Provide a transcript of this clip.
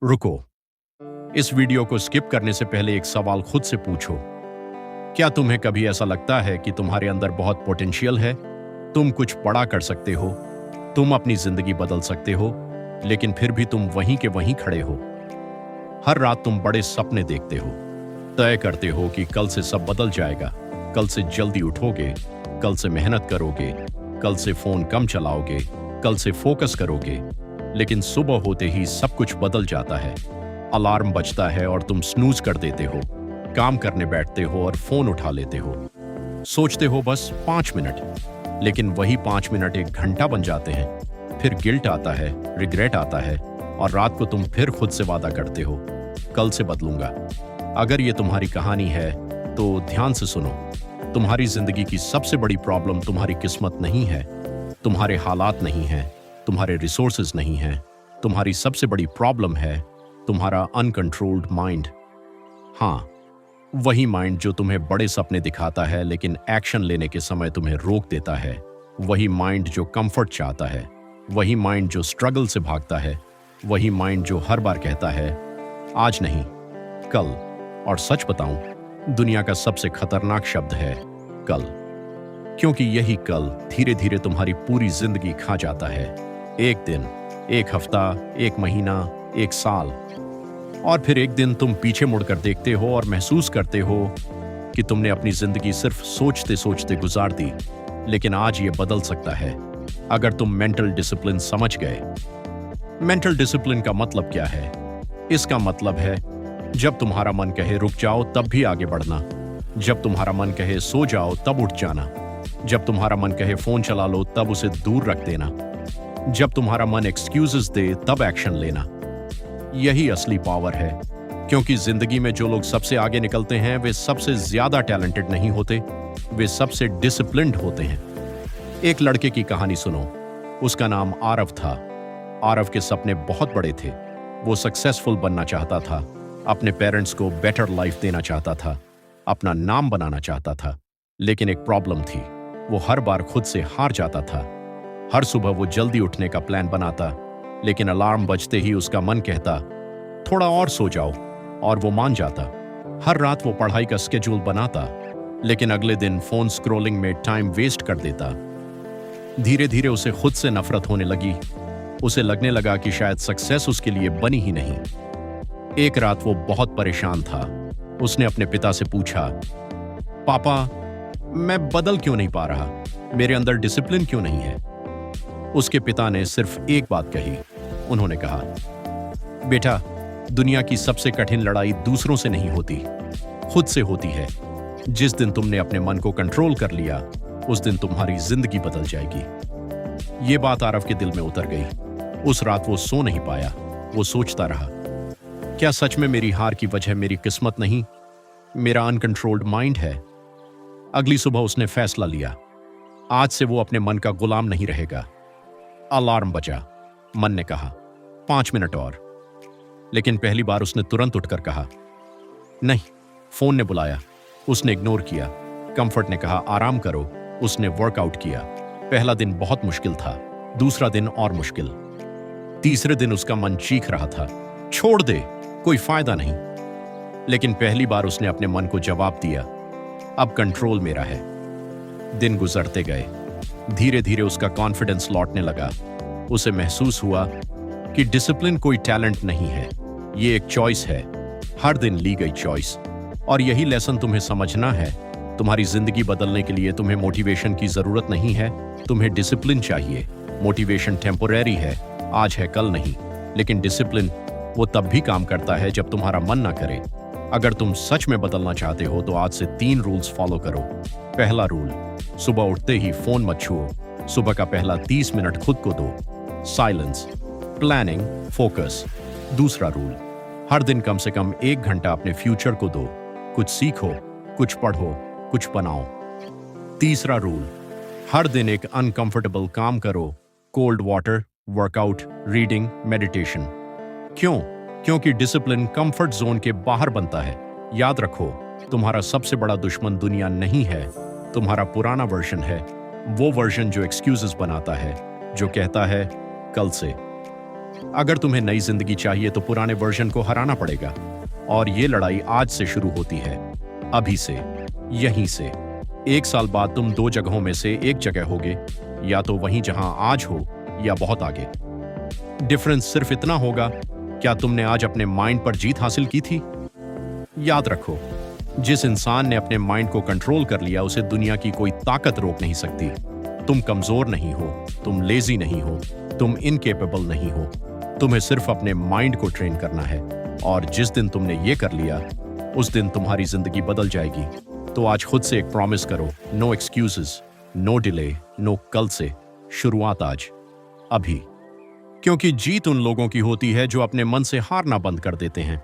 रुको। इस वीडियो को स्किप करने से पहले एक सवाल खुद से पूछो। क्या तुम्हें कभी ऐसा लगता है कि तुम्हारे अंदर बहुत पोटेंशियल है, तुम कुछ बड़ा कर सकते हो, तुम अपनी जिंदगी बदल सकते हो, लेकिन फिर भी तुम वहीं के वहीं खड़े हो? हर रात तुम बड़े सपने देखते हो, तय करते हो कि कल से सब बदल जाएगा, कल से जल्दी उठोगे, कल से मेहनत करोगे, कल से फोन कम चलाओगे, कल से फोकस करोगे, लेकिन सुबह होते ही सब कुछ बदल जाता है। अलार्म बजता है और तुम स्नूज कर देते हो, काम करने बैठते हो और फोन उठा लेते हो। सोचते हो बस 5 मिनट, लेकिन वही 5 मिनट एक घंटा बन जाते हैं। फिर गिल्ट आता है, रिग्रेट आता है, और रात को तुम फिर खुद से वादा करते हो, कल से बदलूंगा। अगर ये तुम्हारी कहानी है तो ध्यान से सुनो। तुम्हारी जिंदगी की सबसे बड़ी प्रॉब्लम तुम्हारी किस्मत नहीं है, तुम्हारे हालात नहीं हैं, तुम्हारे रिसोर्सेज नहीं हैं। तुम्हारी सबसे बड़ी प्रॉब्लम है तुम्हारा अनकंट्रोल्ड माइंड। हाँ, वही माइंड जो तुम्हें बड़े सपने दिखाता है लेकिन एक्शन लेने के समय तुम्हें रोक देता है। वही माइंड जो कंफर्ट चाहता है, वही माइंड जो स्ट्रगल से भागता है, वही माइंड जो हर बार कहता है आज नहीं, कल। और सच बताऊं, दुनिया का सबसे खतरनाक शब्द है कल, क्योंकि यही कल धीरे धीरे तुम्हारी पूरी जिंदगी खा जाता है। एक दिन, एक हफ्ता, एक महीना, एक साल, और फिर एक दिन तुम पीछे मुड़कर देखते हो और महसूस करते हो कि तुमने अपनी जिंदगी सिर्फ सोचते सोचते गुजार दी। लेकिन आज ये बदल सकता है अगर तुम मेंटल डिसिप्लिन समझ गए। मेंटल डिसिप्लिन का मतलब क्या है? इसका मतलब है जब तुम्हारा मन कहे रुक जाओ तब भी आगे बढ़ना, जब तुम्हारा मन कहे सो जाओ तब उठ जाना, जब तुम्हारा मन कहे फोन चला लो तब उसे दूर रख देना, जब तुम्हारा मन एक्सक्यूजेस दे तब एक्शन लेना। यही असली पावर है, क्योंकि जिंदगी में जो लोग सबसे आगे निकलते हैं वे सबसे ज्यादा टैलेंटेड नहीं होते, वे सबसे डिसिप्लिन्ड होते हैं। एक लड़के की कहानी सुनो। उसका नाम आरव था। आरव के सपने बहुत बड़े थे। वो सक्सेसफुल बनना चाहता था, अपने पेरेंट्स को बेटर लाइफ देना चाहता था, अपना नाम बनाना चाहता था। लेकिन एक प्रॉब्लम थी, वो हर बार खुद से हार जाता था। हर सुबह वो जल्दी उठने का प्लान बनाता, लेकिन अलार्म बजते ही उसका मन कहता थोड़ा और सो जाओ, और वो मान जाता। हर रात वो पढ़ाई का स्केड्यूल बनाता, लेकिन अगले दिन फोन स्क्रॉलिंग में टाइम वेस्ट कर देता। धीरे धीरे उसे खुद से नफरत होने लगी। उसे लगने लगा कि शायद सक्सेस उसके लिए बनी ही नहीं। एक रात वो बहुत परेशान था। उसने अपने पिता से पूछा, पापा, मैं बदल क्यों नहीं पा रहा? मेरे अंदर डिसिप्लिन क्यों नहीं है? उसके पिता ने सिर्फ एक बात कही। उन्होंने कहा, बेटा, दुनिया की सबसे कठिन लड़ाई दूसरों से नहीं होती, खुद से होती है। जिस दिन तुमने अपने मन को कंट्रोल कर लिया, उस दिन तुम्हारी जिंदगी बदल जाएगी। ये बात आरव के दिल में उतर गई। उस रात वो सो नहीं पाया। वो सोचता रहा, क्या सच में मेरी हार की वजह मेरी किस्मत नहीं, मेरा अनकंट्रोल्ड माइंड है? अगली सुबह उसने फैसला लिया, आज से वो अपने मन का गुलाम नहीं रहेगा। अलार्म बजा। मन ने कहा 5 मिनट और, लेकिन पहली बार उसने तुरंत उठकर कहा नहीं। फोन ने बुलाया, उसने इग्नोर किया। कंफर्ट ने कहा आराम करो, उसने वर्कआउट किया। पहला दिन बहुत मुश्किल था, दूसरा दिन और मुश्किल, तीसरे दिन उसका मन चीख रहा था, छोड़ दे, कोई फायदा नहीं। लेकिन पहली बार उसने अपने मन को जवाब दिया, अब कंट्रोल मेरा है। दिन गुजरते गए। धीरे धीरे उसका कॉन्फिडेंस लौटने लगा। उसे महसूस हुआ कि डिसिप्लिन कोई टैलेंट नहीं है, ये एक चॉइस है, हर दिन ली गई चॉइस। और यही लेसन तुम्हें समझना है। तुम्हारी जिंदगी बदलने के लिए तुम्हें मोटिवेशन की जरूरत नहीं है, तुम्हें डिसिप्लिन चाहिए। मोटिवेशन टेम्पोरेरी है, आज है कल नहीं, लेकिन डिसिप्लिन वो तब भी काम करता है जब तुम्हारा मन ना करे। अगर तुम सच में बदलना चाहते हो तो आज से 3 रूल्स फॉलो करो। पहला रूल, सुबह उठते ही फोन मत छुओ। सुबह का पहला 30 मिनट खुद को दो। Silence, planning, focus. दूसरा रूल, हर दिन कम से कम 1 घंटा अपने फ्यूचर को दो। कुछ सीखो, कुछ पढ़ो, कुछ बनाओ। तीसरा रूल, हर दिन एक अनकंफर्टेबल काम करो। Cold water, workout, reading, meditation. क्यों? क्योंकि डिसिप्लिन कंफर्ट जोन के बाहर बनता है। याद रखो, तुम्हारा सबसे बड़ा दुश्मन दुनिया नहीं है, तुम्हारा पुराना वर्जन है। वो वर्जन जो एक्सक्यूजेस बनाता है, जो कहता है कल से। अगर तुम्हें नई जिंदगी चाहिए तो पुराने वर्जन को हराना पड़ेगा। और ये लड़ाई आज से शुरू होती है, अभी से, यहीं से। 1 साल बाद तुम 2 जगहों में से एक जगह होगे, या तो वहीं जहां आज हो या बहुत आगे। डिफरेंस सिर्फ इतना होगा, क्या तुमने आज अपने माइंड पर जीत हासिल की थी? याद रखो, जिस इंसान ने अपने माइंड को कंट्रोल कर लिया उसे दुनिया की कोई ताकत रोक नहीं सकती। तुम कमजोर नहीं हो, तुम लेजी नहीं हो, तुम इनकेपेबल नहीं हो। तुम्हें सिर्फ अपने माइंड को ट्रेन करना है, और जिस दिन तुमने ये कर लिया उस दिन तुम्हारी जिंदगी बदल जाएगी। तो आज खुद से एक प्रॉमिस करो, no excuses, no delay, no कल से। शुरुआत आज, अभी। क्योंकि जीत उन लोगों की होती है जो अपने मन से हारना बंद कर देते हैं।